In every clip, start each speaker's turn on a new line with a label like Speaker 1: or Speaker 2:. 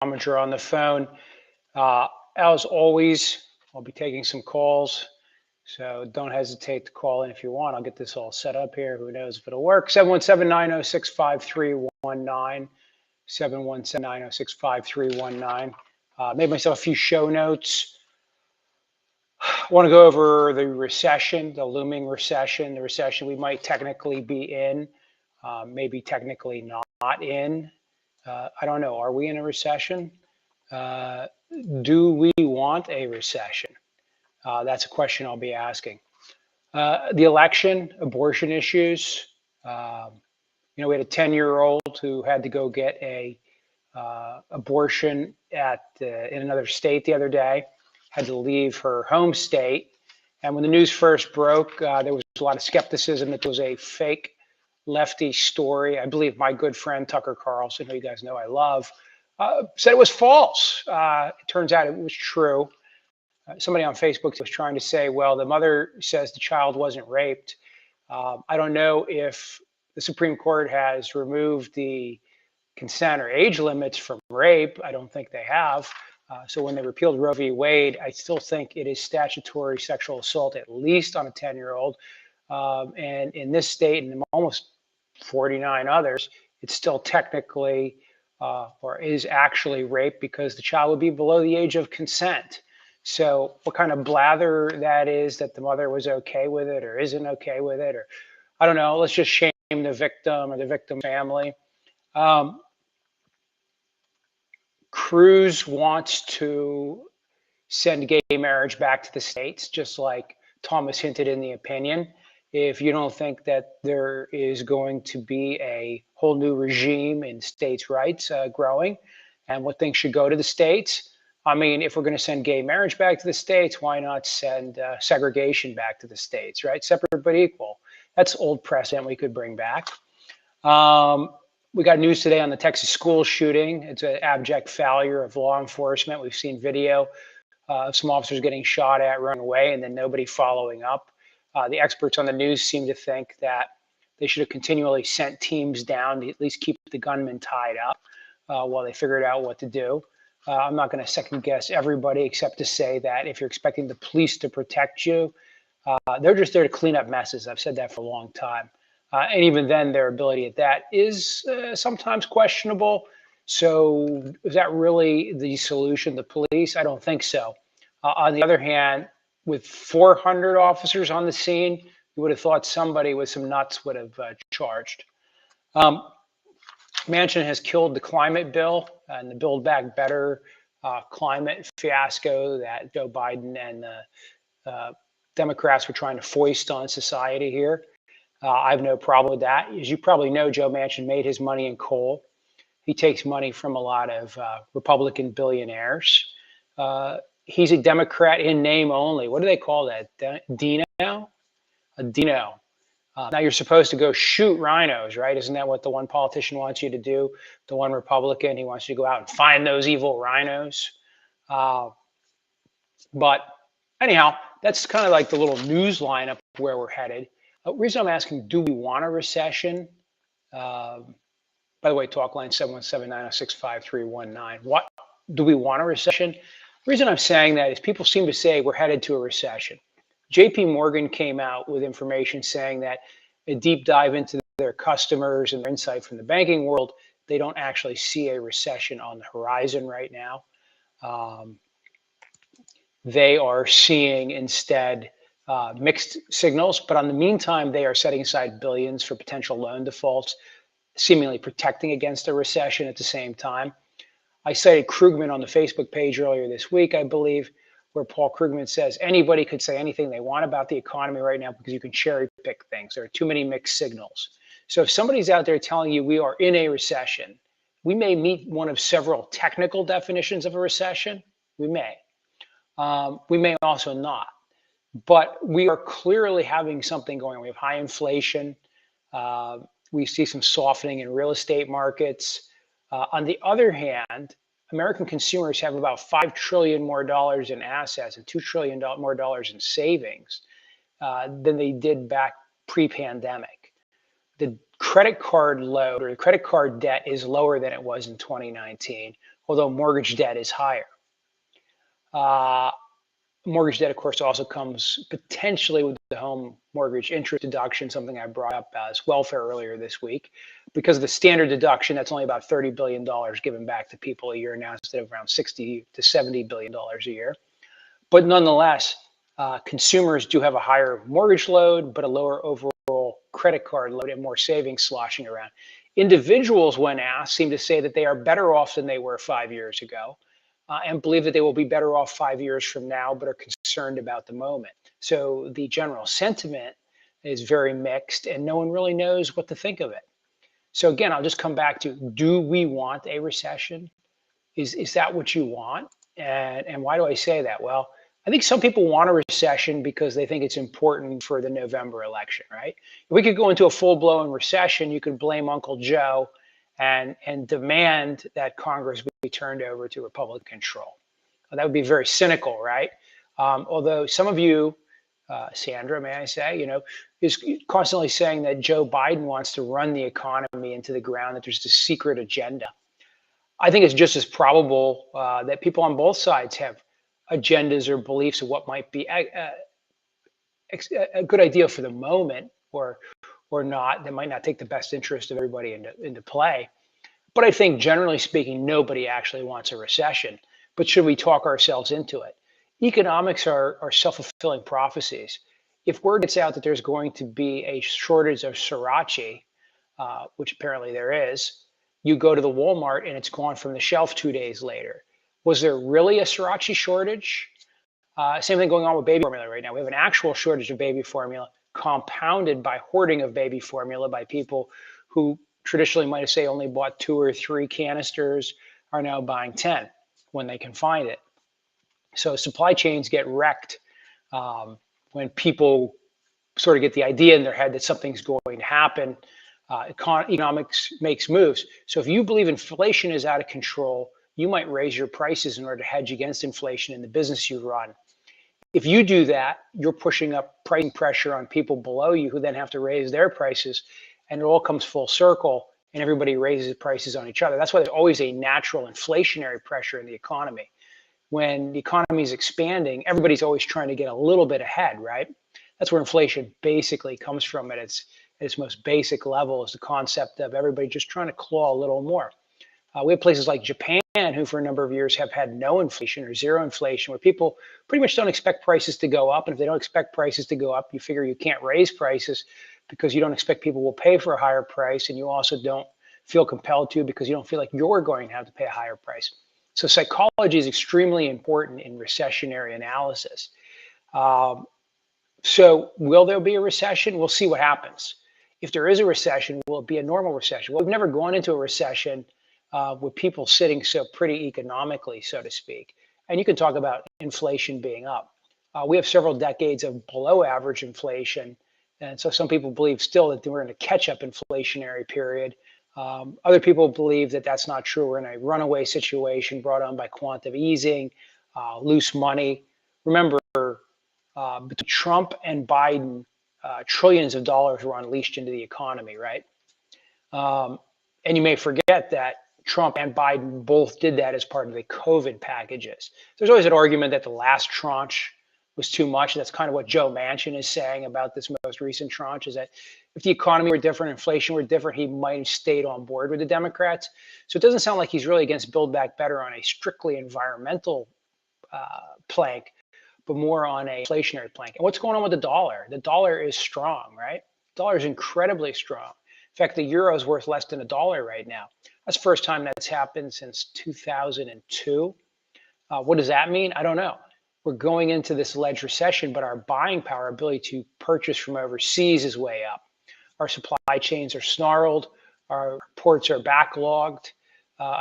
Speaker 1: Rominger on the phone. Uh, as always, I'll be taking some calls, so don't hesitate to call in if you want. I'll get this all set up here. Who knows if it'll work? 717-906-5319, 717-906-5319. Made myself a few show notes. I want to go over the recession, the looming recession, the recession we might technically be in, maybe technically not in. I don't know. Are we in a recession? Do we want a recession? That's a question I'll be asking. The election, abortion issues. We had a 10-year-old who had to go get a abortion in another state the other day, had to leave her home state. And when the news first broke, there was a lot of skepticism that it was a fake lefty story. I believe my good friend Tucker Carlson, who you guys know I love, said it was false. It turns out it was true. Somebody on Facebook was trying to say, well, the mother says the child wasn't raped. I don't know if the Supreme Court has removed the consent or age limits from rape. I don't think they have. So when they repealed Roe v. Wade, I still think it is statutory sexual assault, at least on a 10-year-old. And in this state and in almost 49 others, it's still technically or is actually rape because the child would be below the age of consent. So what kind of blather that is that the mother was okay with it or isn't okay with it, or I don't know, let's just shame the victim or the victim family. Cruz wants to send gay marriage back to the states, just like Thomas hinted in the opinion. If you don't think that there is going to be a whole new regime in states' rights growing and what things should go to the states, I mean, if we're going to send gay marriage back to the states, why not send segregation back to the states, right? Separate but equal. That's old precedent we could bring back. We got news today on the Texas school shooting. It's an abject failure of law enforcement. We've seen video of some officers getting shot at, run away, and then nobody following up. The experts on the news seem to think that they should have continually sent teams down to at least keep the gunman tied up while they figured out what to do. I'm not going to second guess everybody except to say that if you're expecting the police to protect you, they're just there to clean up messes. I've said that for a long time. And even then, their ability at that is sometimes questionable. So is that really the solution, the police? I don't think so. On the other hand, with 400 officers on the scene, you would have thought somebody with some nuts would have charged. Manchin has killed the climate bill and the Build Back Better climate fiasco that Joe Biden and the Democrats were trying to foist on society here. I have no problem with that. As you probably know, Joe Manchin made his money in coal. He takes money from a lot of Republican billionaires. He's a Democrat in name only. What do they call that? Dino? A Dino. Now you're supposed to go shoot rhinos, right? Isn't that what the one politician wants you to do? The one Republican, he wants you to go out and find those evil rhinos. But anyhow, that's kind of like the little news lineup where we're headed. The reason I'm asking, do we want a recession? By the way, talk line 717-906-5319. What do we want a recession? The reason I'm saying that is people seem to say we're headed to a recession. JP Morgan came out with information saying that a deep dive into their customers and their insight from the banking world, they don't actually see a recession on the horizon right now. They are seeing instead mixed signals, but in the meantime, they are setting aside billions for potential loan defaults, seemingly protecting against a recession at the same time. I cited Krugman on the Facebook page earlier this week, I believe, where Paul Krugman says anybody could say anything they want about the economy right now because you can cherry pick things. There are too many mixed signals. So if somebody's out there telling you we are in a recession, we may meet one of several technical definitions of a recession. We may. We may also not. But we are clearly having something going on. We have high inflation. We see some softening in real estate markets. On the other hand, American consumers have about $5 trillion more dollars in assets and $2 trillion more dollars in savings than they did back pre-pandemic. The credit card load or the credit card debt is lower than it was in 2019. although mortgage debt is higher. Mortgage debt, of course, also comes potentially with the home mortgage interest deduction, something I brought up as welfare earlier this week. Because of the standard deduction, that's only about $30 billion given back to people a year now instead of around $60 to $70 billion a year. But nonetheless, consumers do have a higher mortgage load, but a lower overall credit card load and more savings sloshing around. Individuals, when asked, seem to say that they are better off than they were 5 years ago. And believe that they will be better off 5 years from now, but are concerned about the moment. So the general sentiment is very mixed, and no one really knows what to think of it. So again, I'll just come back to: do we want a recession? Is that what you want? And why do I say that? Well, I think some people want a recession because they think it's important for the November election, right? If we could go into a full-blown recession, you could blame Uncle Joe and demand that Congress be turned over to Republican control. That would be very cynical, right? Although some of you, Sandra, may I say, is constantly saying that Joe Biden wants to run the economy into the ground, that there's this secret agenda. I think it's just as probable that people on both sides have agendas or beliefs of what might be a good idea for the moment, or not, that might not take the best interest of everybody into play. But I think generally speaking, nobody actually wants a recession. But should we talk ourselves into it? Economics are self-fulfilling prophecies. If word gets out that there's going to be a shortage of sriracha, which apparently there is, you go to the Walmart and it's gone from the shelf 2 days later. Was there really a sriracha shortage? Same thing going on with baby formula right now. We have an actual shortage of baby formula, compounded by hoarding of baby formula by people who traditionally might have, say, only bought 2 or 3 canisters, are now buying 10 when they can find it. So supply chains get wrecked when people sort of get the idea in their head that something's going to happen. Economics makes moves. So if you believe inflation is out of control, you might raise your prices in order to hedge against inflation in the business you run. If you do that, you're pushing up pricing pressure on people below you, who then have to raise their prices, and it all comes full circle, and everybody raises prices on each other. That's why there's always a natural inflationary pressure in the economy. When the economy is expanding, everybody's always trying to get a little bit ahead, right? That's where inflation basically comes from at its most basic level, is the concept of everybody just trying to claw a little more. We have places like Japan, who for a number of years have had no inflation or zero inflation, where people pretty much don't expect prices to go up. And if they don't expect prices to go up, you figure you can't raise prices because you don't expect people will pay for a higher price. And you also don't feel compelled to, because you don't feel like you're going to have to pay a higher price. So psychology is extremely important in recessionary analysis. So will there be a recession? We'll see what happens. If there is a recession, will it be a normal recession? Well, we've never gone into a recession with people sitting so pretty economically, so to speak. And you can talk about inflation being up. We have several decades of below average inflation. And so some people believe still that we're in a catch-up inflationary period. Other people believe that that's not true. We're in a runaway situation brought on by quantitative easing, loose money. Remember, between Trump and Biden, trillions of dollars were unleashed into the economy, right? And you may forget that Trump and Biden both did that as part of the COVID packages. There's always an argument that the last tranche was too much. That's kind of what Joe Manchin is saying about this most recent tranche, is that if the economy were different, inflation were different, he might have stayed on board with the Democrats. So it doesn't sound like he's really against Build Back Better on a strictly environmental plank, but more on a inflationary plank. And what's going on with the dollar? The dollar is strong, right? The dollar is incredibly strong. In fact, the euro is worth less than $1 right now. That's the first time that's happened since 2002. What does that mean? I don't know. We're going into this alleged recession, but our buying power, our ability to purchase from overseas, is way up. Our supply chains are snarled. Our ports are backlogged.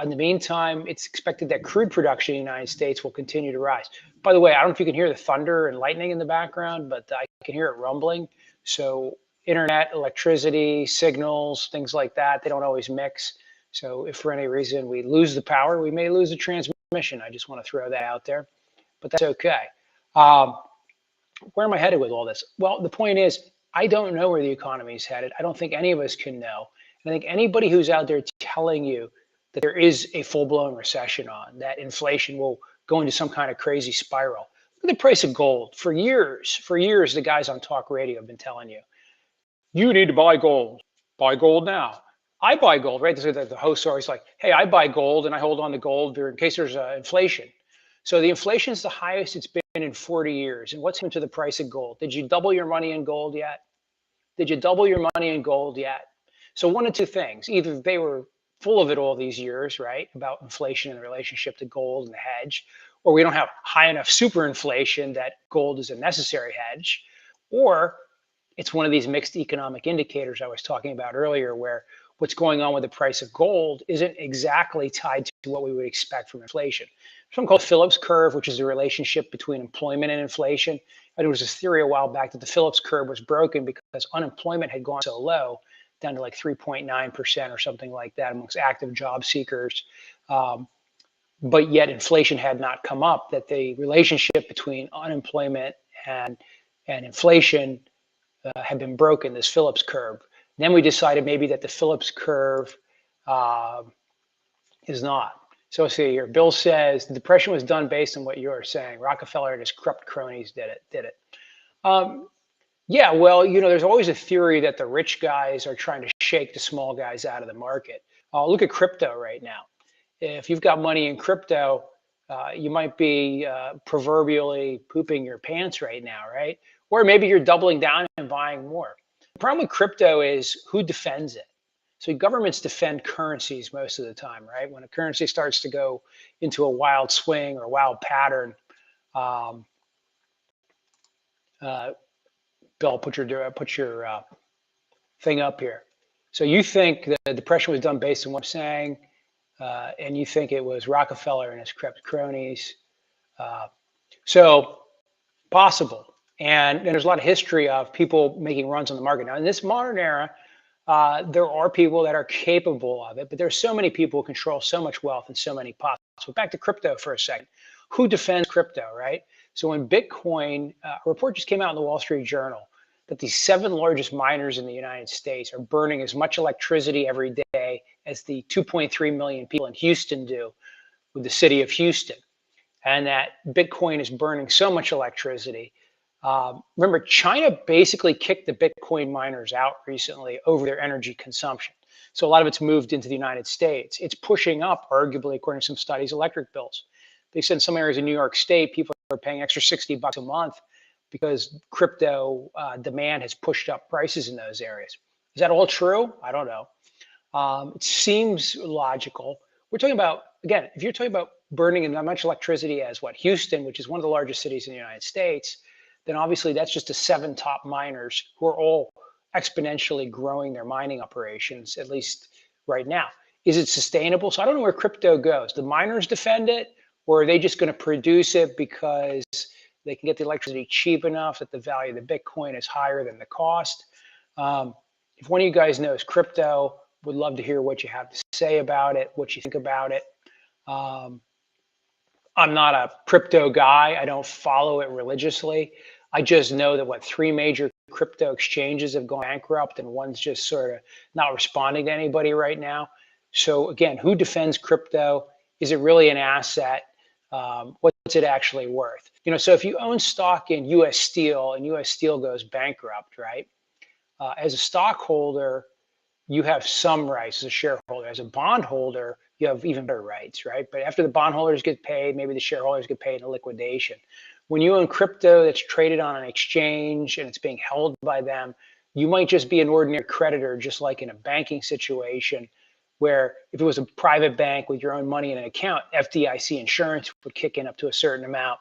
Speaker 1: In the meantime, it's expected that crude production in the United States will continue to rise. By the way, I don't know if you can hear the thunder and lightning in the background, but I can hear it rumbling. So internet, electricity, signals, things like that, they don't always mix. So if for any reason we lose the power, we may lose the transmission. I just want to throw that out there, but that's okay. Where am I headed with all this? Well, the point is, I don't know where the economy is headed. I don't think any of us can know. And I think anybody who's out there telling you that there is a full-blown recession on, that inflation will go into some kind of crazy spiral. Look at the price of gold. For years, the guys on talk radio have been telling you, you need to buy gold. Buy gold now. I buy gold, right? The hosts are always like, hey, I buy gold and I hold on to gold in case there's inflation. So the inflation is the highest it's been in 40 years. And what's happened to the price of gold? Did you double your money in gold yet? Did you double your money in gold yet? So one of two things. Either they were full of it all these years, right, about inflation and the relationship to gold and the hedge, or we don't have high enough superinflation that gold is a necessary hedge, or it's one of these mixed economic indicators I was talking about earlier, where what's going on with the price of gold isn't exactly tied to what we would expect from inflation. Something called Phillips curve, which is the relationship between employment and inflation. And there was this theory a while back that the Phillips curve was broken because unemployment had gone so low, down to like 3.9% or something like that amongst active job seekers. But yet inflation had not come up, that the relationship between unemployment and inflation had been broken, this Phillips curve. Then we decided maybe that the Phillips curve is not. So let's see here. Bill says the depression was done based on what you're saying. Rockefeller and his corrupt cronies did it. Yeah, well, there's always a theory that the rich guys are trying to shake the small guys out of the market. Look at crypto right now. If you've got money in crypto, you might be proverbially pooping your pants right now, right? Or maybe you're doubling down and buying more. The problem with crypto is who defends it. So governments defend currencies most of the time, right? When a currency starts to go into a wild swing or a wild pattern, Bill, put your thing up here. So you think the depression was done based on what I'm saying, and you think it was Rockefeller and his corrupt cronies. So possible. And there's a lot of history of people making runs on the market. Now, in this modern era, there are people that are capable of it, but there's so many people who control so much wealth and so many pots. So back to crypto for a second. Who defends crypto, right? So when Bitcoin, a report just came out in the Wall Street Journal that the 7 largest miners in the United States are burning as much electricity every day as the 2.3 million people in Houston do with the city of Houston. And that Bitcoin is burning so much electricity. Remember, China basically kicked the Bitcoin miners out recently over their energy consumption. So a lot of it's moved into the United States. It's pushing up, arguably, according to some studies, electric bills. They said in some areas in New York State, people are paying extra $60 a month because crypto demand has pushed up prices in those areas. Is that all true? I don't know. It seems logical. We're talking about, again, if you're talking about burning as much electricity as what, Houston, which is one of the largest cities in the United States, then obviously that's just the 7 top miners who are all exponentially growing their mining operations, at least right now. Is it sustainable? So I don't know where crypto goes. The miners defend it, or are they just going to produce it because they can get the electricity cheap enough that the value of the Bitcoin is higher than the cost? If one of you guys knows crypto, would love to hear what you have to say about it, what you think about it. I'm not a crypto guy. I don't follow it religiously. I just know that 3 major crypto exchanges have gone bankrupt and one's just sort of not responding to anybody right now. So again, who defends crypto? Is it really an asset? What's it actually worth? So if you own stock in US Steel and US Steel goes bankrupt, right? As a stockholder, you have some rights as a shareholder. As a bondholder, you have even better rights, right? But after the bondholders get paid, maybe the shareholders get paid in a liquidation. When you own crypto that's traded on an exchange and it's being held by them, you might just be an ordinary creditor, just like in a banking situation, where if it was a private bank with your own money in an account, FDIC insurance would kick in up to a certain amount.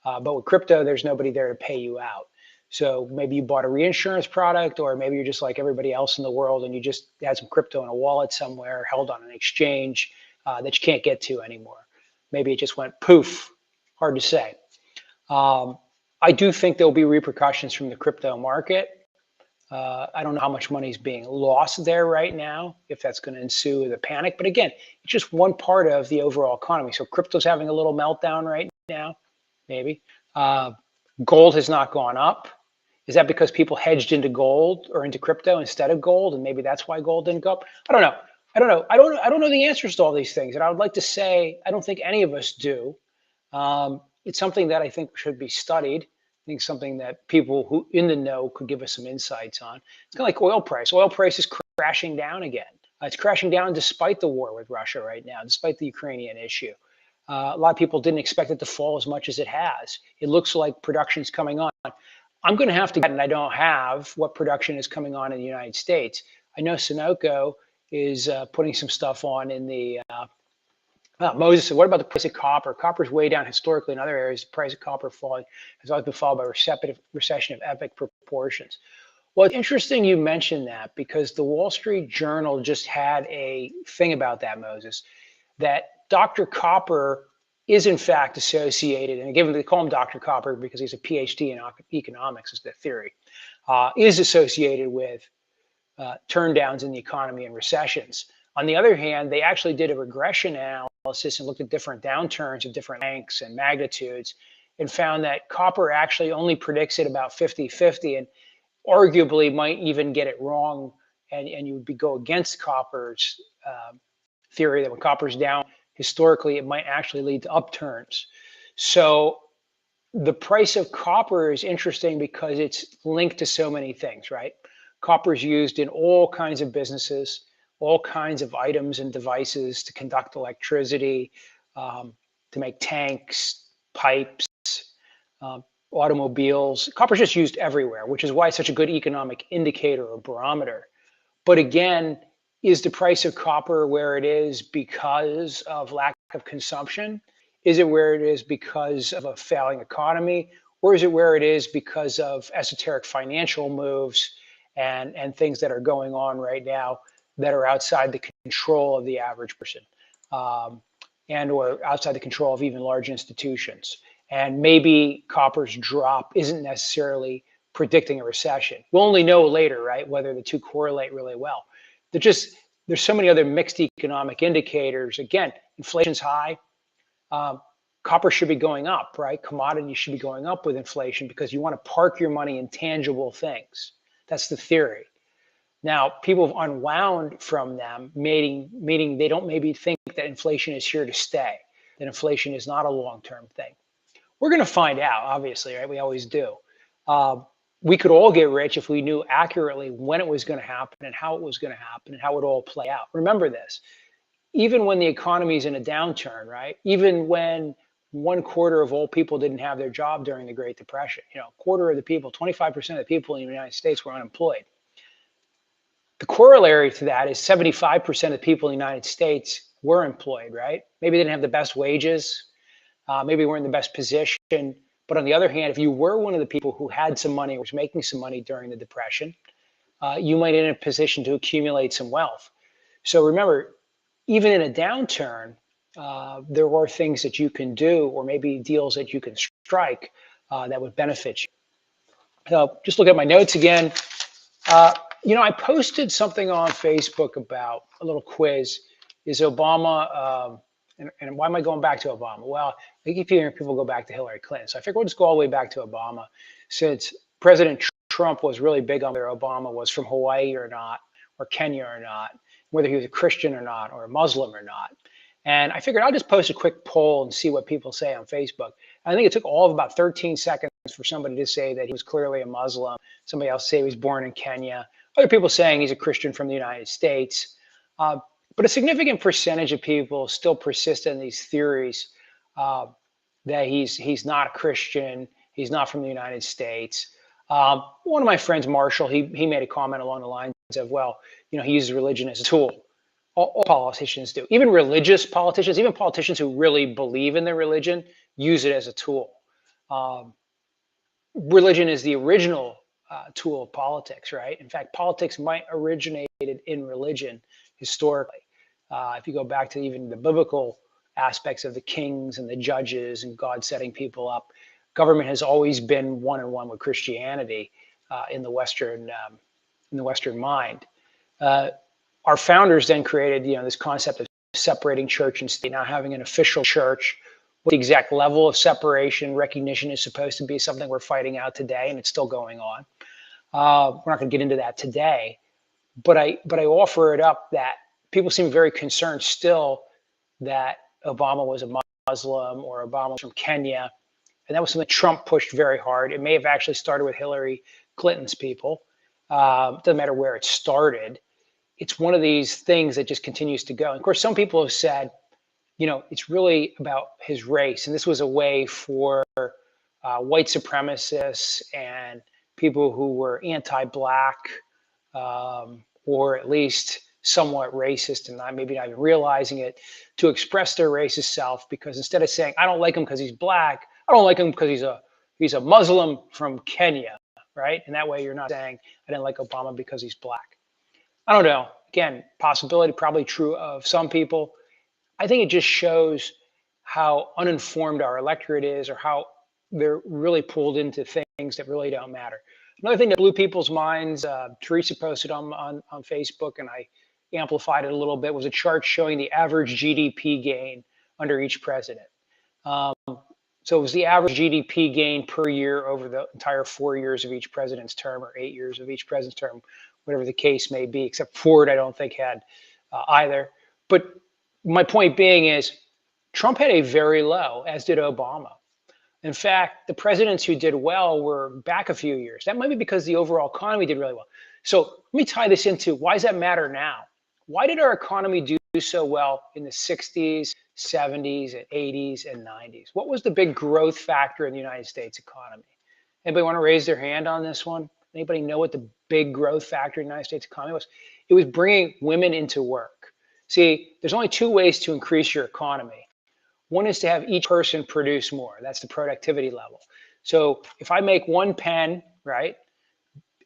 Speaker 1: But with crypto, there's nobody there to pay you out. So maybe you bought a reinsurance product, or maybe you're just like everybody else in the world and you just had some crypto in a wallet somewhere held on an exchange that you can't get to anymore. Maybe it just went poof. Hard to say. I do think there'll be repercussions from the crypto market. I don't know how much money is being lost there right now, if that's going to ensue the panic. But again, it's just one part of the overall economy. So crypto's having a little meltdown right now, maybe. Gold has not gone up. Is that because people hedged into gold or into crypto instead of gold? And maybe that's why gold didn't go up? I don't know. I don't know. I don't know the answers to all these things, and I would like to say I don't think any of us do. It's something that I think should be studied. I think something that people who in the know could give us some insights on. It's kind of like oil price. Oil price is crashing down again. It's crashing down despite the war with Russia right now, despite the Ukrainian issue. A lot of people didn't expect it to fall as much as it has. It looks like production's coming on. I'm going to have to get, and I don't have what production is coming on in the United States. I know Sunoco is putting some stuff on in the Moses said, what about the price of copper? Copper's way down historically in other areas. The price of copper falling has always been followed by a recession of epic proportions. Well, it's interesting you mentioned that because the Wall Street Journal just had a thing about that, Moses, that Dr. Copper is in fact associated, and given they call him Dr. Copper because he's a PhD in economics, is the theory, is associated with turndowns in the economy and recessions. On the other hand, they actually did a regression analysis and looked at different downturns of different lengths and magnitudes and found that copper actually only predicts it about 50-50 and arguably might even get it wrong. And you would go against copper's theory that when copper's down, historically, it might actually lead to upturns. So the price of copper is interesting because it's linked to so many things, right? Copper is used in all kinds of businesses, all kinds of items and devices to conduct electricity, to make tanks, pipes, automobiles. Copper is just used everywhere, which is why it's such a good economic indicator or barometer. But again, is the price of copper where it is because of lack of consumption? Is it where it is because of a failing economy? Or is it where it is because of esoteric financial moves and things that are going on right now that are outside the control of the average person, and or outside the control of even large institutions? And maybe copper's drop isn't necessarily predicting a recession. We'll only know later, right, whether the two correlate really well. There's so many other mixed economic indicators. Again, inflation's high. Copper should be going up, right? Commodities should be going up with inflation because you want to park your money in tangible things. That's the theory. Now, people have unwound from them, meaning they don't maybe think that inflation is here to stay, that inflation is not a long-term thing. We're going to find out, obviously, right? We always do. We could all get rich if we knew accurately when it was going to happen and how it was going to happen and how it would all play out. Remember this, even when the economy is in a downturn, right? Even when 1/4 of all people didn't have their job during the Great Depression, a quarter of the people, 25% of the people in the United States were unemployed. The corollary to that is 75% of the people in the United States were employed, right? Maybe they didn't have the best wages, maybe weren't in the best position. But on the other hand, if you were one of the people who had some money or was making some money during the Depression, you might be in a position to accumulate some wealth. So remember, even in a downturn, there are things that you can do or maybe deals that you can strike that would benefit you. So just look at my notes again. I posted something on Facebook about a little quiz. Is Obama, and why am I going back to Obama? Well, I keep hearing people go back to Hillary Clinton. So I figured we'll just go all the way back to Obama, since President Trump was really big on whether Obama was from Hawaii or not, or Kenya or not, whether he was a Christian or not, or a Muslim or not. And I figured I'll just post a quick poll and see what people say on Facebook. I think it took all of about 13 seconds for somebody to say that he was clearly a Muslim. Somebody else say he was born in Kenya. Other people saying he's a Christian from the United States. But a significant percentage of people still persist in these theories that he's not a Christian, he's not from the United States. One of my friends, Marshall, he made a comment along the lines of, well, he uses religion as a tool. All politicians do. Even religious politicians, even politicians who really believe in their religion, use it as a tool. Religion is the original tool of politics, right? In fact, politics might originated in religion historically. If you go back to even the biblical aspects of the kings and the judges and God setting people up, government has always been one-on-one with Christianity in the Western mind. Our founders then created, this concept of separating church and state, now having an official church. What the exact level of separation, recognition is supposed to be something we're fighting out today, and it's still going on. We're not going to get into that today, but I offer it up that people seem very concerned still that Obama was a Muslim or Obama was from Kenya. And that was something Trump pushed very hard. It may have actually started with Hillary Clinton's people. Doesn't matter where it started. It's one of these things that just continues to go. And of course, some people have said, it's really about his race. And this was a way for white supremacists and people who were anti-Black or at least somewhat racist and maybe not even realizing it, to express their racist self, because instead of saying, I don't like him because he's Black, I don't like him because he's a Muslim from Kenya, right? And that way you're not saying, I didn't like Obama because he's Black. I don't know. Again, possibility, probably true of some people. I think it just shows how uninformed our electorate is, or how they're really pulled into things that really don't matter. Another thing that blew people's minds, Teresa posted on Facebook, and I amplified it a little bit, was a chart showing the average GDP gain under each president. So it was the average GDP gain per year over the entire 4 years of each president's term, or 8 years of each president's term, whatever the case may be, except Ford, I don't think, had either. But my point being is, Trump had a very low, as did Obama. In fact, the presidents who did well were back a few years. That might be because the overall economy did really well. So let me tie this into, why does that matter now? Why did our economy do so well in the 60s, 70s, and 80s, and 90s? What was the big growth factor in the United States economy? Anybody want to raise their hand on this one? Anybody know what the big growth factor in the United States economy was? It was bringing women into work. See, there's only two ways to increase your economy. One is to have each person produce more. That's the productivity level. So if I make 1 pen, right,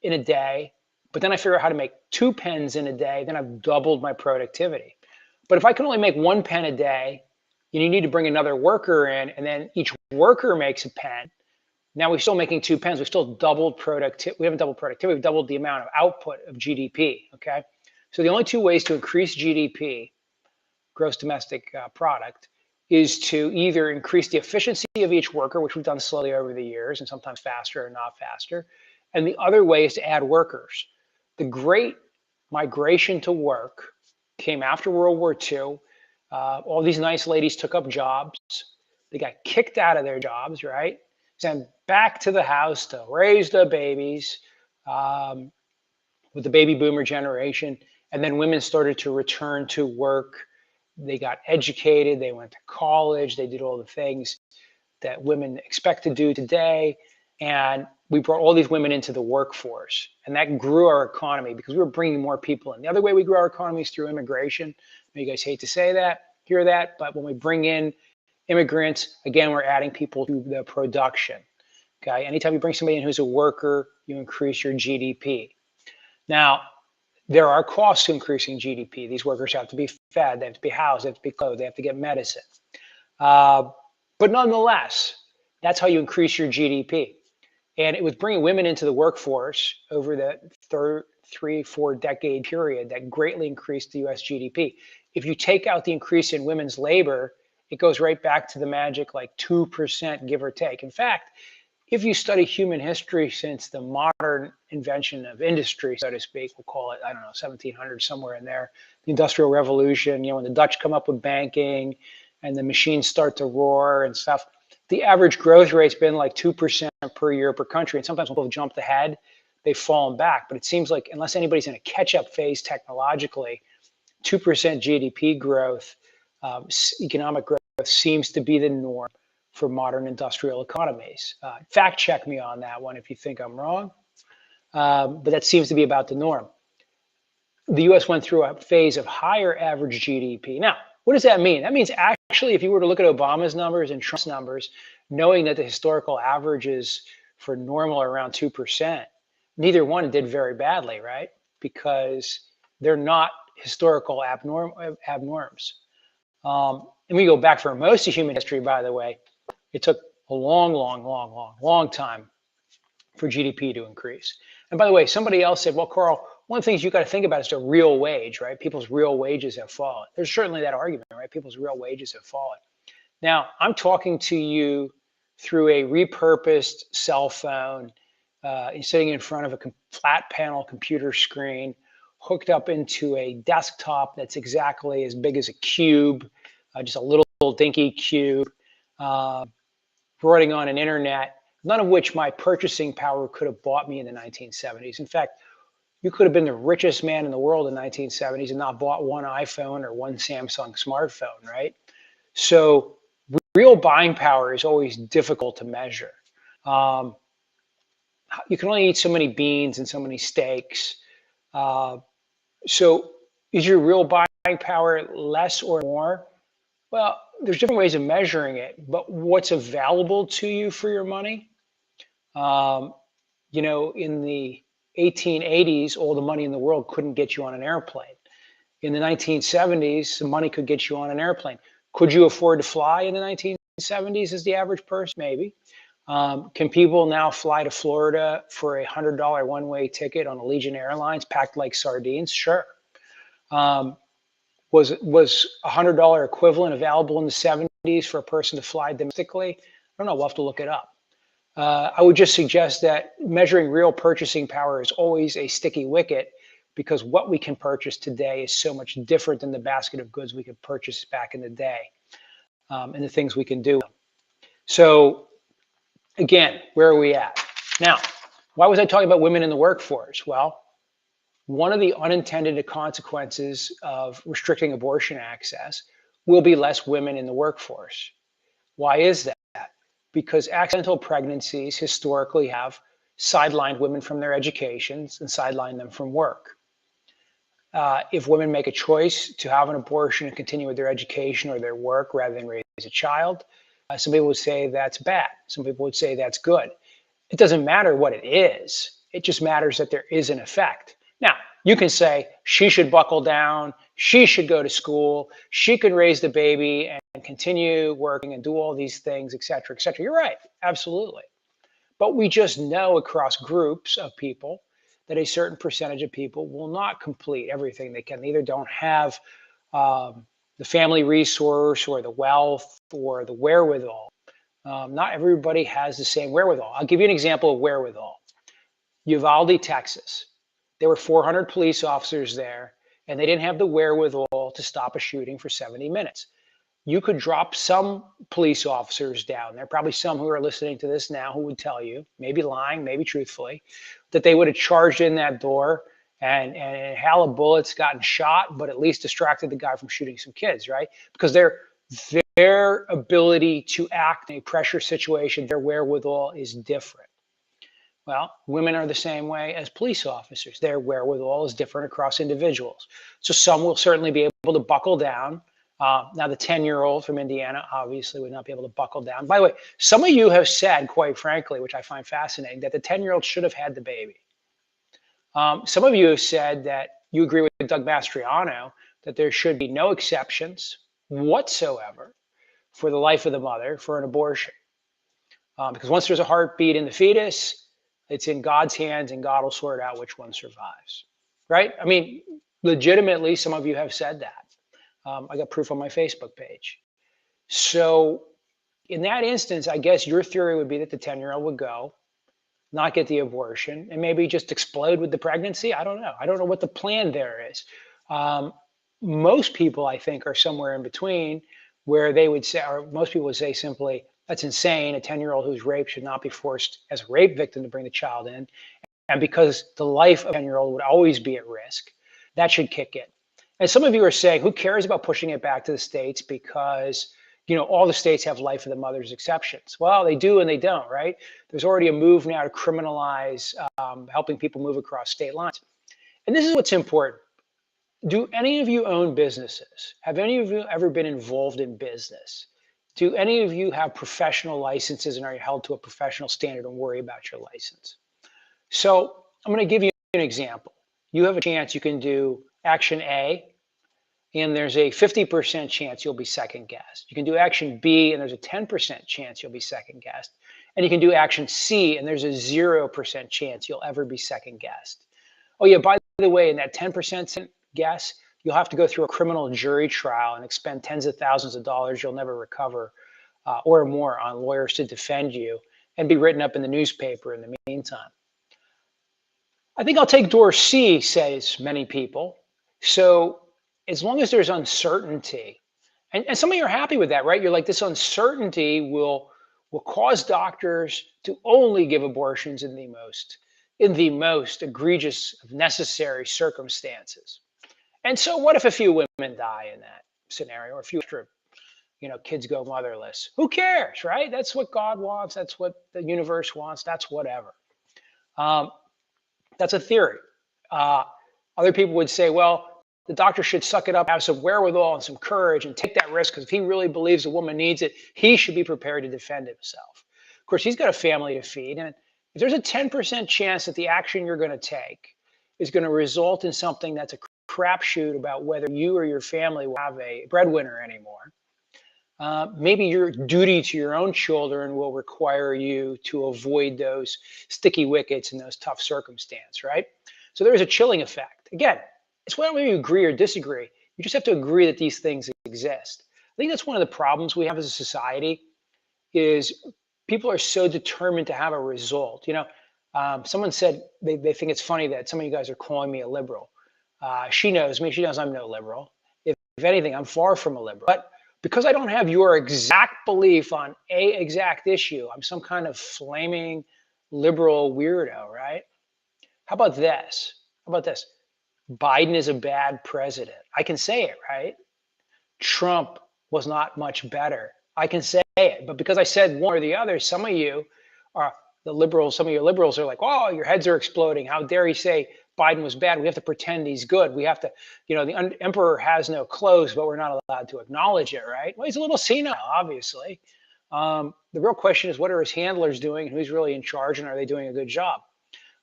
Speaker 1: in a day, but then I figure out how to make 2 pens in a day, then I've doubled my productivity. But if I can only make 1 pen a day, and you need to bring another worker in, and then each worker makes a pen, now we're still making 2 pens. We've still doubled productivity. We haven't doubled productivity. We've doubled the amount of output of GDP, okay? So the only two ways to increase GDP, gross domestic product, is to either increase the efficiency of each worker, which we've done slowly over the years, and sometimes faster or not faster. And the other way is to add workers. The great migration to work came after World War II. All these nice ladies took up jobs. They got kicked out of their jobs, right? Sent back to the house to raise the babies with the baby boomer generation. And then women started to return to work. They got educated, they went to college, they did all the things that women expect to do today. And we brought all these women into the workforce. And that grew our economy because we were bringing more people in. The other way we grew our economy is through immigration. You guys hate to say that, hear that, but when we bring in immigrants, again, we're adding people to the production. Okay, anytime you bring somebody in who's a worker, you increase your GDP. Now, there are costs to increasing GDP. These workers have to be fed, they have to be housed, they have to be clothed, they have to get medicine. But nonetheless, that's how you increase your GDP. And it was bringing women into the workforce over the 3-4 decade period that greatly increased the US GDP. If you take out the increase in women's labor, it goes right back to the magic like 2%, give or take. In fact, if you study human history since the modern invention of industry, so to speak, we'll call it, I don't know, 1700, somewhere in there, the Industrial Revolution, when the Dutch come up with banking and the machines start to roar and stuff, the average growth rate's been like 2% per year per country. And sometimes when people have jumped ahead, they've fallen back. But it seems like unless anybody's in a catch-up phase technologically, 2% GDP growth, economic growth seems to be the norm for modern industrial economies. Fact check me on that one if you think I'm wrong, but that seems to be about the norm. The US went through a phase of higher average GDP. Now, what does that mean? That means actually, if you were to look at Obama's numbers and Trump's numbers, knowing that the historical averages for normal are around 2%, neither one did very badly, right? Because they're not historical abnorms. And we go back for most of human history, by the way, it took a long time for GDP to increase. And by the way, somebody else said, well, Karl, one of the things you got to think about is the real wage, right? People's real wages have fallen. There's certainly that argument, right? People's real wages have fallen. Now, I'm talking to you through a repurposed cell phone, sitting in front of a flat panel computer screen, hooked up into a desktop that's exactly as big as a cube, just a little dinky cube, running on an internet, none of which my purchasing power could have bought me in the 1970s. In fact, you could have been the richest man in the world in the 1970s and not bought one iPhone or one Samsung smartphone, right? So real buying power is always difficult to measure. Um, you can only eat so many beans and so many steaks. So is your real buying power less or more? Well, there's different ways of measuring it, but what's available to you for your money? Um, in the 1880s, all the money in the world couldn't get you on an airplane. In the 1970s, the money could get you on an airplane. Could you afford to fly in the 1970s as the average person? Maybe. Can people now fly to Florida for a $100 one-way ticket on Allegiant Airlines packed like sardines? Sure. Was a $100 equivalent available in the 70s for a person to fly domestically? I don't know. We'll have to look it up. I would just suggest that measuring real purchasing power is always a sticky wicket because what we can purchase today is so much different than the basket of goods we could purchase back in the day, and the things we can do. So again, where are we at? Now, why was I talking about women in the workforce? Well, one of the unintended consequences of restricting abortion access will be less women in the workforce. Why is that? Because accidental pregnancies historically have sidelined women from their educations and sidelined them from work. If women make a choice to have an abortion and continue with their education or their work rather than raise a child, some people would say that's bad. Some people would say that's good. It doesn't matter what it is. It just matters that there is an effect. Now, you can say she should buckle down, she should go to school, she can raise the baby and continue working and do all these things, et cetera, et cetera. You're right, absolutely. But we just know across groups of people that a certain percentage of people will not complete everything they can. They either don't have the family resource or the wealth or the wherewithal. Not everybody has the same wherewithal. I'll give you an example of wherewithal. Uvalde, Texas. There were 400 police officers there, and they didn't have the wherewithal to stop a shooting for 70 minutes. You could drop some police officers down there, probably some who are listening to this now who would tell you, maybe lying, maybe truthfully, that they would have charged in that door and a hail of bullets, gotten shot, but at least distracted the guy from shooting some kids, right? Because their ability to act in a pressure situation, their wherewithal is different. Well, women are the same way as police officers. Their wherewithal is different across individuals. So some will certainly be able to buckle down. Now, the 10-year-old from Indiana obviously would not be able to buckle down. By the way, some of you have said, quite frankly, which I find fascinating, that the 10-year-old should have had the baby. Some of you have said that you agree with Doug Mastriano that there should be no exceptions whatsoever for the life of the mother for an abortion. Because once there's a heartbeat in the fetus, it's in God's hands and God will sort out which one survives, right? I mean, legitimately, some of you have said that. I got proof on my Facebook page. So in that instance, I guess your theory would be that the 10-year-old would go, not get the abortion, and maybe just explode with the pregnancy. I don't know. I don't know what the plan there is. Most people, I think, are somewhere in between where they would say, or most people would say simply, that's insane. A 10-year-old who's raped should not be forced as a rape victim to bring the child in. And because the life of a 10-year-old would always be at risk, that should kick in. And some of you are saying, who cares about pushing it back to the states because, all the states have life of the mother's exceptions. Well, they do and they don't, right? There's already a move now to criminalize helping people move across state lines. And this is what's important. Do any of you own businesses? Have any of you ever been involved in business? Do any of you have professional licenses and are you held to a professional standard and worry about your license? So I'm going to give you an example. You have a chance you can do action A, and there's a 50% chance you'll be second guessed. You can do action B, and there's a 10% chance you'll be second guessed. And you can do action C, and there's a 0% chance you'll ever be second guessed. Oh yeah, by the way, in that 10% guess, you'll have to go through a criminal jury trial and expend tens of thousands of dollars you'll never recover or more on lawyers to defend you and be written up in the newspaper in the meantime. I think I'll take door C, says many people. So as long as there's uncertainty, and some of you are happy with that, right? You're like, this uncertainty will cause doctors to only give abortions in the most egregious of necessary circumstances. And so what if a few women die in that scenario, or a few extra, kids go motherless? Who cares, right? That's what God wants. That's what the universe wants. That's whatever. Um, that's a theory. Uh, Other people would say, well, the doctor should suck it up, have some wherewithal and some courage and take that risk, because if he really believes the woman needs it, he should be prepared to defend himself. Of course, he's got a family to feed. And if there's a 10% chance that the action you're going to take is going to result in something that's a crapshoot about whether you or your family will have a breadwinner anymore, maybe your duty to your own children will require you to avoid those sticky wickets in those tough circumstances, right? So there is a chilling effect. Again, it's whether you agree or disagree. You just have to agree that these things exist. I think that's one of the problems we have as a society is people are so determined to have a result. Someone said they think it's funny that some of you guys are calling me a liberal. She knows me. She knows I'm no liberal. If anything, I'm far from a liberal. But because I don't have your exact belief on a exact issue, I'm some kind of flaming liberal weirdo, right? How about this? How about this? Biden is a bad president. I can say it, right? Trump was not much better. I can say it. But because I said one or the other, some of you are the liberals, some of your liberals are like, oh, your heads are exploding. How dare he say Biden was bad? We have to pretend he's good. We have to, the emperor has no clothes, but we're not allowed to acknowledge it, right? Well, he's a little senile, obviously. The real question is, what are his handlers doing? Who's really in charge, and are they doing a good job?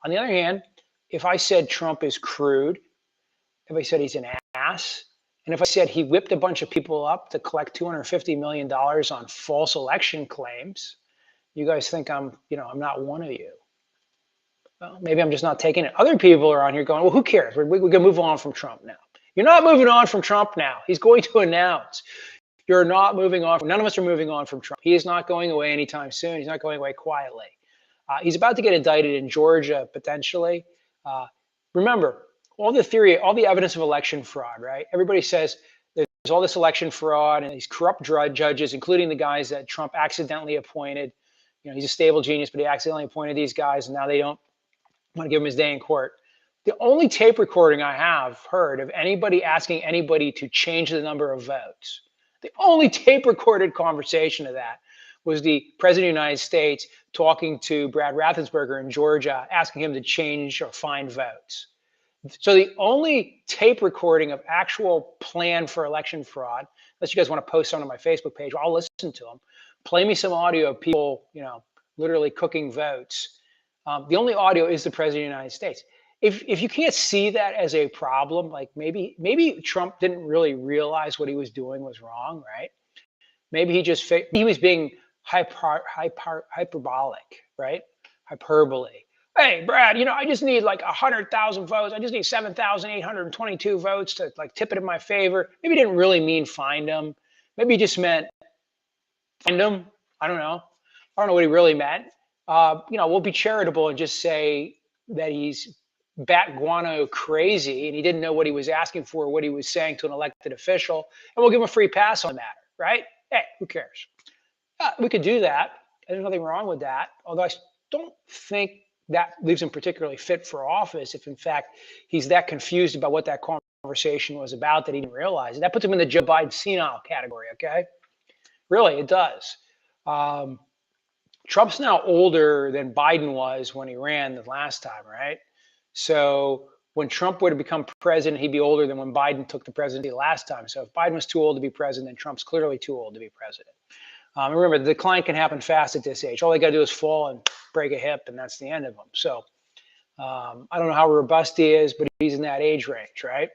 Speaker 1: On the other hand, if I said Trump is crude, if I said he's an ass, and if I said he whipped a bunch of people up to collect $250 million on false election claims, you guys think I'm not one of you. Well, maybe I'm just not taking it. Other people are on here going, well, who cares? We're going to move on from Trump now. You're not moving on from Trump now. He's going to announce. You're not moving on. None of us are moving on from Trump. He is not going away anytime soon. He's not going away quietly. He's about to get indicted in Georgia, potentially. Remember, all the evidence of election fraud, right? Everybody says there's all this election fraud and these corrupt judges, including the guys that Trump accidentally appointed. He's a stable genius, but he accidentally appointed these guys, and now they don't want to give him his day in court. The only tape recording I have heard of anybody asking anybody to change the number of votes, the only tape recorded conversation of that was the president of the United States talking to Brad Raffensperger in Georgia, asking him to change or find votes. So the only tape recording of actual plan for election fraud, unless you guys want to post some on my Facebook page, I'll listen to them. Play me some audio of people, literally cooking votes. The only audio is the president of the United States. If you can't see that as a problem, like maybe Trump didn't really realize what he was doing was wrong, right? Maybe he was being hyperbolic, right? Hyperbole. Hey, Brad, I just need like 100,000 votes. I just need 7,822 votes to like tip it in my favor. Maybe he didn't really mean find them. Maybe he just meant find them. I don't know. I don't know what he really meant. We'll be charitable and just say that he's bat guano crazy and he didn't know what he was asking for, what he was saying to an elected official, and we'll give him a free pass on the matter, right? Hey, who cares? We could do that. There's nothing wrong with that. Although I don't think that leaves him particularly fit for office if, in fact, he's that confused about what that conversation was about that he didn't realize it. That puts him in the Joe Biden senile category, okay? Really, it does. Trump's now older than Biden was when he ran the last time, right? So when Trump would have become president, he'd be older than when Biden took the presidency last time. So if Biden was too old to be president, then Trump's clearly too old to be president. Remember, the decline can happen fast at this age. All they got to do is fall and break a hip, and that's the end of them. So I don't know how robust he is, but he's in that age range, right?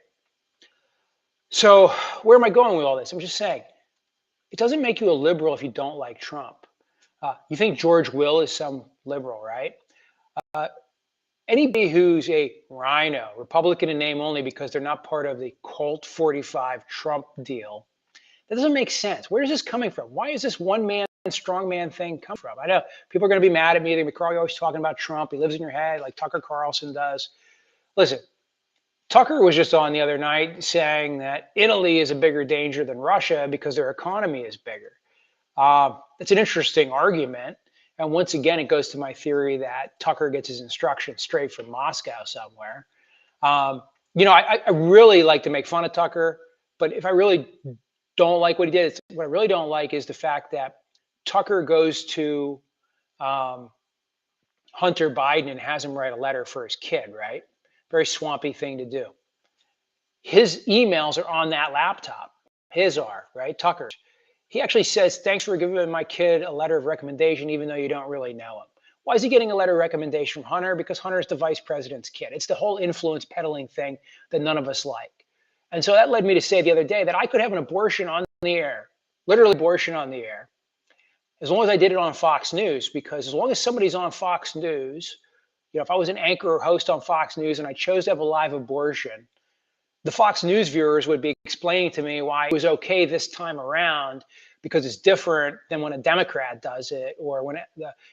Speaker 1: So where am I going with all this? I'm just saying, it doesn't make you a liberal if you don't like Trump. You think George Will is some liberal, right? Anybody who's a rhino, Republican in name only because they're not part of the Colt 45 Trump deal, that doesn't make sense. Where is this coming from? Why is this one man, strong man thing come from? I know people are going to be mad at me. They're going to be, Karl, you're always talking about Trump. He lives in your head like Tucker Carlson does. Listen, Tucker was just on the other night saying that Italy is a bigger danger than Russia because their economy is bigger. It's an interesting argument. And once again, it goes to my theory that Tucker gets his instructions straight from Moscow somewhere. Um, I really like to make fun of Tucker, but if I really don't like what he did, what I really don't like is the fact that Tucker goes to um, Hunter Biden and has him write a letter for his kid, right? Very swampy thing to do. His emails are on that laptop. His are, right? Tucker's. He actually says, thanks for giving my kid a letter of recommendation, even though you don't really know him. Why is he getting a letter of recommendation from Hunter? Because Hunter's the vice president's kid. It's the whole influence peddling thing that none of us like. And so that led me to say the other day that I could have an abortion on the air, literally abortion on the air, as long as I did it on Fox News, because as long as somebody's on Fox News, if I was an anchor or host on Fox News and I chose to have a live abortion, the Fox News viewers would be explaining to me why it was okay this time around because it's different than when a Democrat does it, or when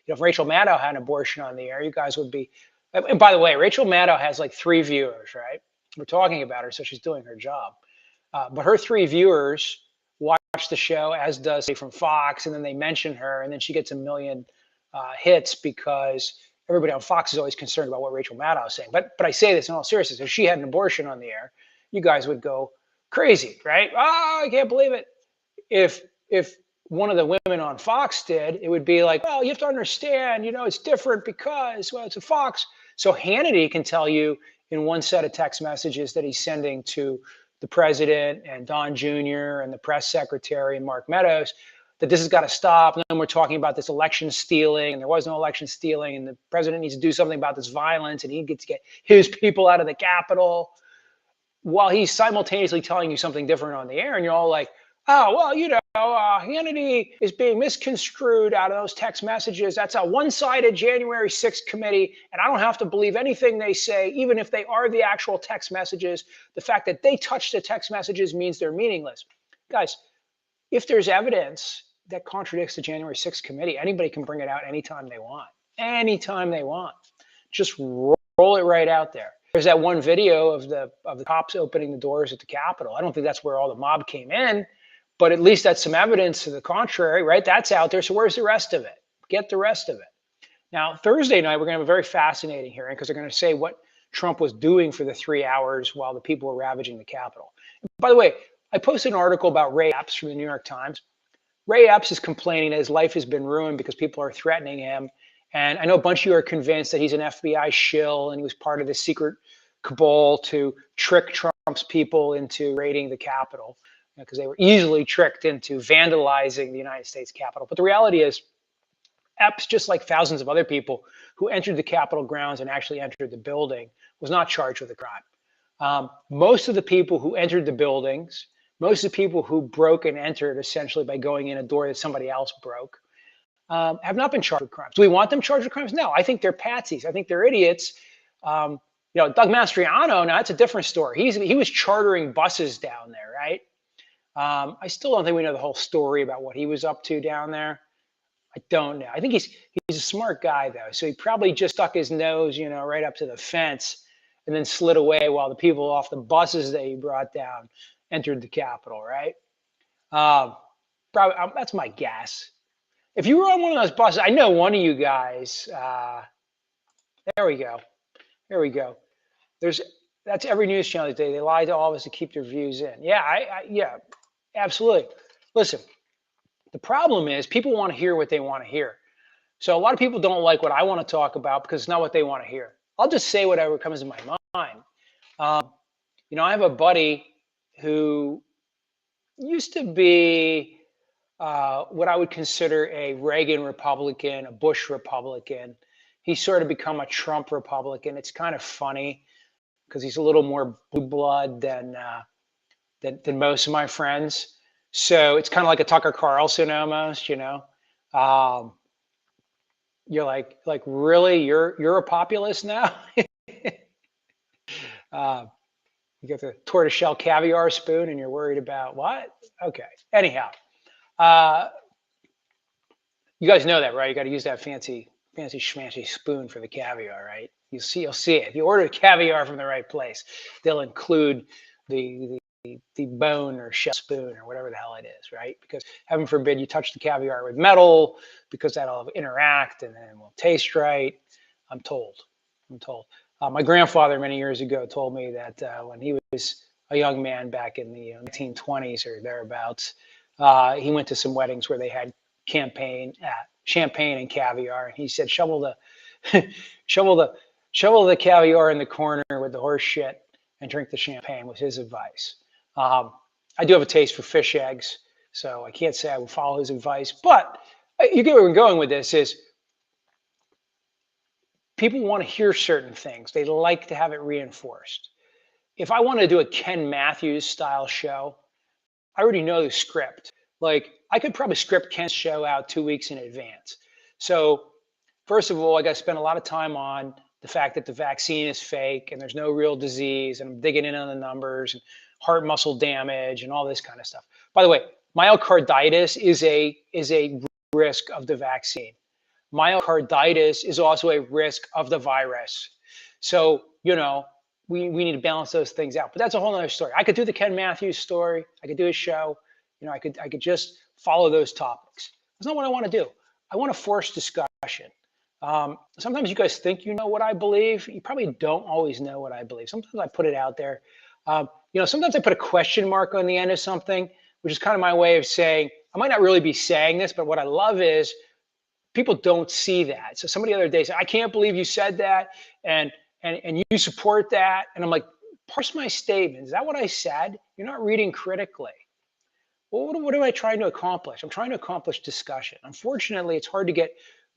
Speaker 1: if Rachel Maddow had an abortion on the air, you guys would be. And by the way, Rachel Maddow has like 3 viewers, right? We're talking about her, so she's doing her job. But her 3 viewers watch the show, as does from Fox, and then they mention her, and then she gets a million hits because everybody on Fox is always concerned about what Rachel Maddow is saying. But I say this in all seriousness: if she had an abortion on the air, you guys would go crazy, right? Oh, I can't believe it. If one of the women on Fox did, it would be like, well, you have to understand, it's different because, well, it's a Fox. So Hannity can tell you in one set of text messages that he's sending to the president and Don Jr. and the press secretary and Mark Meadows that this has got to stop. And then we're talking about this election stealing, and there was no election stealing, and the president needs to do something about this violence, and he gets to get his people out of the Capitol, while he's simultaneously telling you something different on the air. And you're all like, oh, well, Hannity is being misconstrued out of those text messages. That's a one-sided January 6th committee, and I don't have to believe anything they say, even if they are the actual text messages. The fact that they touch the text messages means they're meaningless. Guys, if there's evidence that contradicts the January 6th committee, anybody can bring it out anytime they want. Anytime they want. Just roll it right out there. There's that one video of the cops opening the doors at the Capitol. I don't think that's where all the mob came in, but at least that's some evidence to the contrary, right? That's out there. So where's the rest of it? Get the rest of it. Now, Thursday night, we're going to have a very fascinating hearing because they're going to say what Trump was doing for the 3 hours while the people were ravaging the Capitol. And by the way, I posted an article about Ray Epps from the New York Times. Ray Epps is complaining that his life has been ruined because people are threatening him. And I know a bunch of you are convinced that he's an FBI shill and he was part of the secret cabal to trick Trump's people into raiding the Capitol, because they were easily tricked into vandalizing the United States Capitol. But the reality is, Epps, just like thousands of other people who entered the Capitol grounds and actually entered the building, was not charged with a crime. Most of the people who entered the buildings, most of the people who broke and entered essentially by going in a door that somebody else broke, have not been charged with crimes. Do we want them charged with crimes? No, I think they're patsies. I think they're idiots. Doug Mastriano, now that's a different story. He was chartering buses down there, right? I still don't think we know the whole story about what he was up to down there. I don't know. I think he's a smart guy, though. So he probably just stuck his nose, right up to the fence and then slid away while the people off the buses that he brought down entered the Capitol, right? Probably, that's my guess. If you were on one of those buses, I know one of you guys, there we go. There we go. That's every news channel today. They lie to all of us to keep their views in. Yeah, yeah, absolutely. Listen, the problem is people want to hear what they want to hear. So a lot of people don't like what I want to talk about because it's not what they want to hear. I'll just say whatever comes in my mind. I have a buddy who used to be what I would consider a Reagan Republican, a Bush Republican. He's sort of become a Trump Republican. It's kind of funny because he's a little more blue blood than most of my friends. So it's kind of like a Tucker Carlson almost, You're like really, you're a populist now. You got the tortoiseshell caviar spoon, and you're worried about what? Okay. Anyhow, you guys know that, right? You got to use that fancy schmancy spoon for the caviar, right? You'll see it. If you order caviar from the right place, they'll include the bone or shell spoon or whatever the hell it is, right? Because heaven forbid you touch the caviar with metal, because that'll interact and then it won't taste right. I'm told. I'm told. My grandfather many years ago told me that when he was a young man back in the 1920s or thereabouts, he went to some weddings where they had champagne and caviar, and he said, shovel the shovel the caviar in the corner with the horse shit and drink the champagne was his advice. I do have a taste for fish eggs, so I can't say I would follow his advice. But you get where we're going with this is people want to hear certain things. They like to have it reinforced. If I want to do a Ken Matthews style show, I already know the script. Like I could probably script Ken's show out 2 weeks in advance. So first of all, I got to spend a lot of time on the fact that the vaccine is fake and there's no real disease, and I'm digging in on the numbers and heart muscle damage and all this kind of stuff. By the way, myocarditis is a risk of the vaccine. Myocarditis is also a risk of the virus. So, we need to balance those things out. But that's a whole other story. I could do the Ken Matthews story. I could do a show. I could just follow those topics. That's not what I want to do. I want to force discussion. Sometimes you guys think you know what I believe. You probably don't always know what I believe. Sometimes I put it out there. Sometimes I put a question mark on the end of something, which is kind of my way of saying, I might not really be saying this, but what I love is people don't see that. So somebody the other day said, I can't believe you said that, and you support that. And I'm like, parse my statement. Is that what I said? You're not reading critically. Well, what am I trying to accomplish? I'm trying to accomplish discussion. Unfortunately, it's hard to get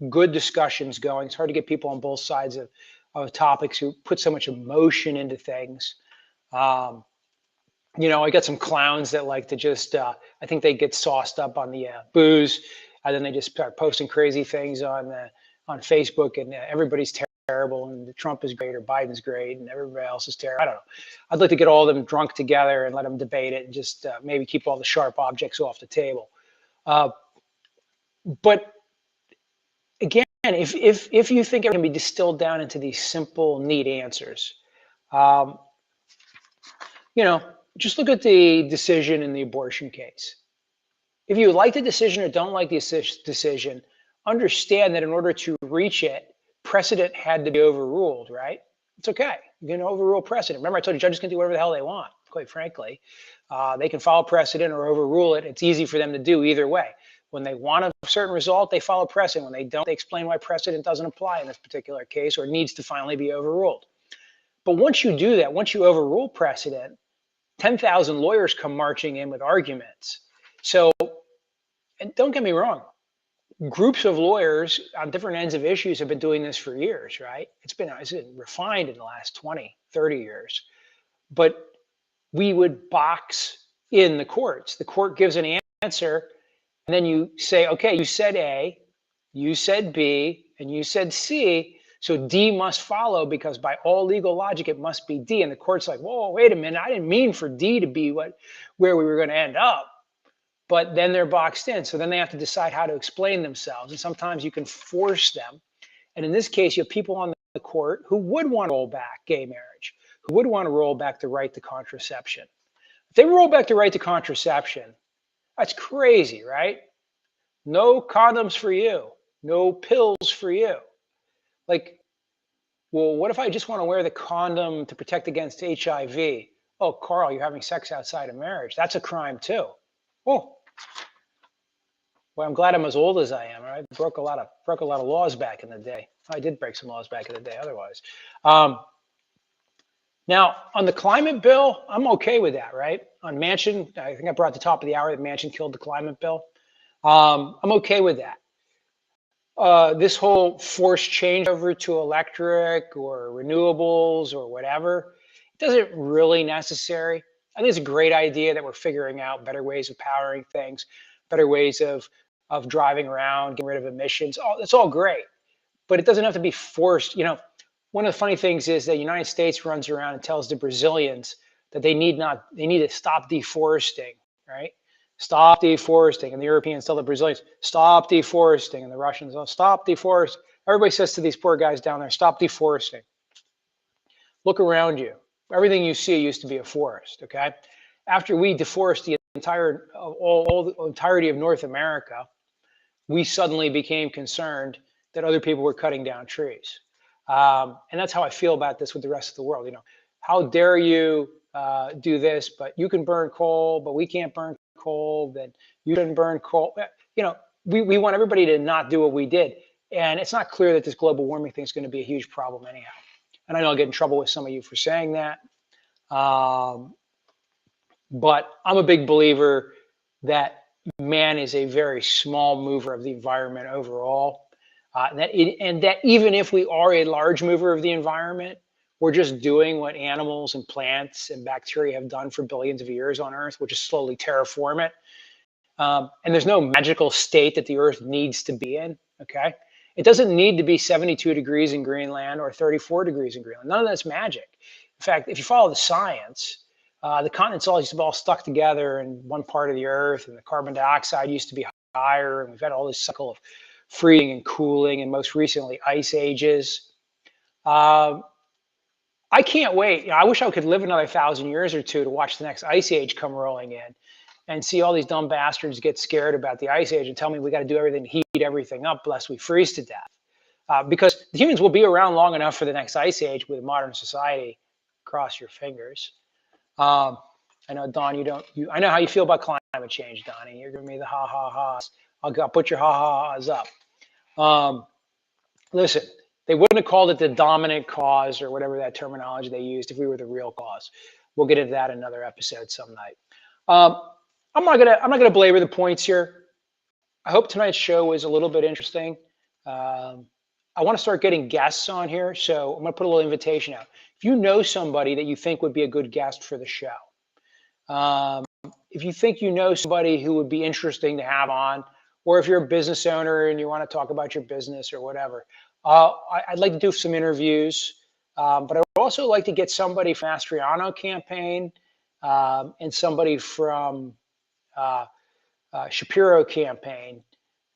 Speaker 1: good discussions going. It's hard to get people on both sides of topics who put so much emotion into things. I got some clowns that like to just, I think they get sauced up on the booze, and then they just start posting crazy things on Facebook, and everybody's terrible, and Trump is great or Biden's great, and everybody else is terrible. I don't know. I'd like to get all of them drunk together and let them debate it, and just maybe keep all the sharp objects off the table. But again, if you think it can be distilled down into these simple, neat answers, just look at the decision in the abortion case. If you like the decision or don't like the decision, understand that in order to reach it, precedent had to be overruled, right? It's okay. You can overrule precedent. Remember, I told you judges can do whatever the hell they want, quite frankly. They can follow precedent or overrule it. It's easy for them to do either way. When they want a certain result, they follow precedent. When they don't, they explain why precedent doesn't apply in this particular case or needs to finally be overruled. But once you do that, once you overrule precedent, 10,000 lawyers come marching in with arguments. So, and don't get me wrong, groups of lawyers on different ends of issues have been doing this for years, right? It's been refined in the last 20, 30 years. But we would box in the courts. The court gives an answer, and then you say, okay, you said A, you said B, and you said C, so D must follow because by all legal logic, it must be D. And the court's like, whoa, wait a minute, I didn't mean for D to be where we were going to end up. But then they're boxed in. So then they have to decide how to explain themselves. And sometimes you can force them. And in this case, you have people on the court who would want to roll back gay marriage, who would want to roll back the right to contraception. If they roll back the right to contraception, that's crazy, right? No condoms for you. No pills for you. Like, well, what if I just want to wear the condom to protect against HIV? Oh, Karl, you're having sex outside of marriage. That's a crime too. Oh, well, I'm glad I'm as old as I am. Right? I broke a lot of laws back in the day. I did break some laws back in the day otherwise. Now, on the climate bill, I'm okay with that, right? On Manchin, I think I brought at the top of the hour that Manchin killed the climate bill. I'm okay with that. This whole forced change over to electric or renewables or whatever, it doesn't really necessary. I think it's a great idea that we're figuring out better ways of powering things, better ways of driving around, getting rid of emissions. It's all great, but it doesn't have to be forced. One of the funny things is that the United States runs around and tells the Brazilians that they need to stop deforesting, right? Stop deforesting. And the Europeans tell the Brazilians, stop deforesting. And the Russians, stop deforesting. Everybody says to these poor guys down there, stop deforesting. Look around you. Everything you see used to be a forest, okay? After we deforested the the entirety of North America, we suddenly became concerned that other people were cutting down trees. And that's how I feel about this with the rest of the world. How dare you do this, but you can burn coal, but we can't burn coal, then you shouldn't burn coal. We want everybody to not do what we did. And it's not clear that this global warming thing is going to be a huge problem anyhow. And I know I'll get in trouble with some of you for saying that. But I'm a big believer that man is a very small mover of the environment overall. And that even if we are a large mover of the environment, we're just doing what animals and plants and bacteria have done for billions of years on Earth, which is slowly terraform it. And there's no magical state that the Earth needs to be in, okay? It doesn't need to be 72 degrees in Greenland or 34 degrees in Greenland. None of that's magic. In fact, if you follow the science, the continents all used to be all stuck together in one part of the Earth, and the carbon dioxide used to be higher, and we've had all this cycle of freezing and cooling, and most recently ice ages. I can't wait. I wish I could live another 1,000 years or two to watch the next ice age come rolling in and see all these dumb bastards get scared about the ice age and tell me we got to do everything to heat everything up lest we freeze to death. Because the humans will be around long enough for the next ice age with modern society. Cross your fingers. I know, Don, I know how you feel about climate change, Donnie. You're giving me the ha-ha-ha's. I'll put your ha-ha-ha's up. Listen, they wouldn't have called it the dominant cause or whatever that terminology they used if we were the real cause. We'll get into that in another episode some night. I'm not gonna belabor the points here. I hope tonight's show was a little bit interesting. I want to start getting guests on here, so I'm gonna put a little invitation out. If you know somebody that you think would be a good guest for the show, if you think you know somebody who would be interesting to have on, or if you're a business owner and you want to talk about your business or whatever, I'd like to do some interviews. But I would also like to get somebody from Mastriano campaign and somebody from Shapiro campaign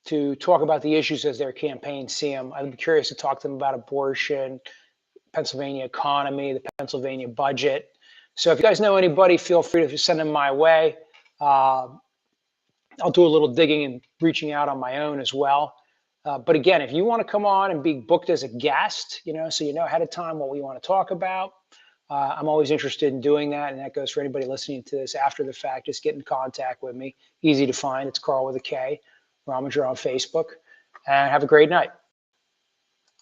Speaker 1: to talk about the issues as their campaigns see them. I'd be curious to talk to them about abortion, Pennsylvania economy, the Pennsylvania budget. So if you guys know anybody, feel free to send them my way. I'll do a little digging and reaching out on my own as well. But again, if you want to come on and be booked as a guest, so you know ahead of time what we want to talk about, I'm always interested in doing that. And that goes for anybody listening to this after the fact. Just get in contact with me. Easy to find. It's Karl with a K. Rominger on Facebook. And have a great night.